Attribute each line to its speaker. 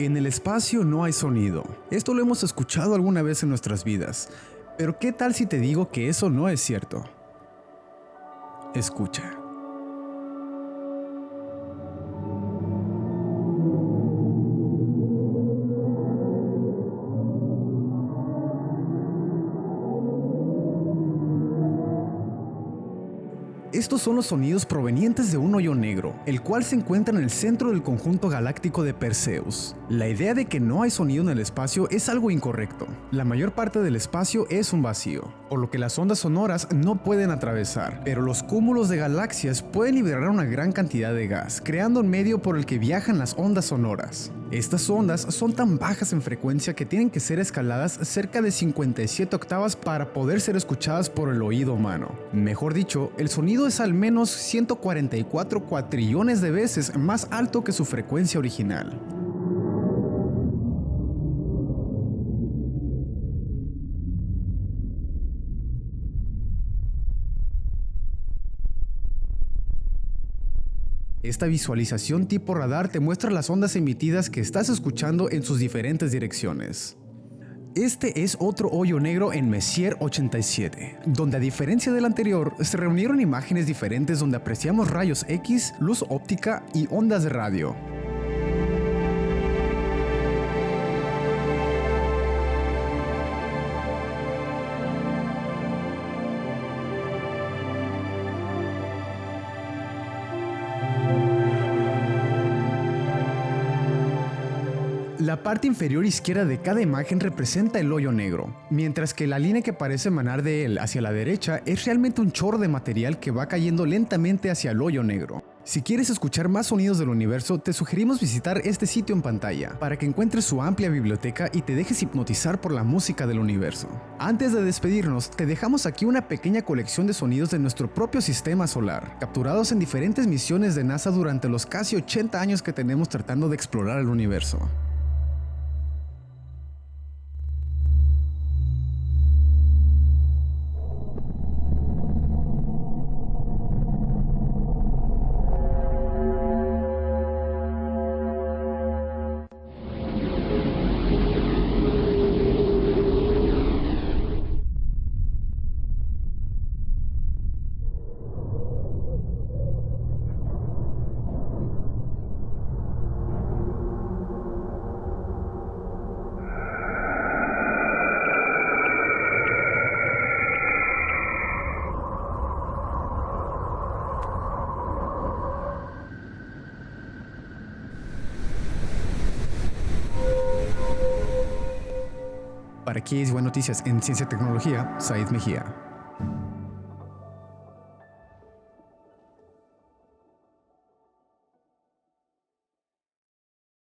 Speaker 1: En el espacio no hay sonido. Esto lo hemos escuchado alguna vez en nuestras vidas. Pero ¿qué tal si te digo que eso no es cierto? Escucha. Estos son los sonidos provenientes de un hoyo negro, el cual se encuentra en el centro del conjunto galáctico de Perseus. La idea de que no hay sonido en el espacio es algo incorrecto. La mayor parte del espacio es un vacío, por lo que las ondas sonoras no pueden atravesar, pero los cúmulos de galaxias pueden liberar una gran cantidad de gas, creando un medio por el que viajan las ondas sonoras. Estas ondas son tan bajas en frecuencia que tienen que ser escaladas cerca de 57 octavas para poder ser escuchadas por el oído humano. Mejor dicho, el sonido es al menos 144 cuatrillones de veces más alto que su frecuencia original. Esta visualización tipo radar te muestra las ondas emitidas que estás escuchando en sus diferentes direcciones. Este es otro hoyo negro en Messier 87, donde a diferencia del anterior, se reunieron imágenes diferentes donde apreciamos rayos X, luz óptica y ondas de radio. La parte inferior izquierda de cada imagen representa el hoyo negro, mientras que la línea que parece emanar de él hacia la derecha es realmente un chorro de material que va cayendo lentamente hacia el hoyo negro. Si quieres escuchar más sonidos del universo, te sugerimos visitar este sitio en pantalla, para que encuentres su amplia biblioteca y te dejes hipnotizar por la música del universo. Antes de despedirnos, te dejamos aquí una pequeña colección de sonidos de nuestro propio sistema solar, capturados en diferentes misiones de NASA durante los casi 80 años que tenemos tratando de explorar el universo. Para Keys Buenas Noticias en Ciencia y Tecnología, Said Mejía.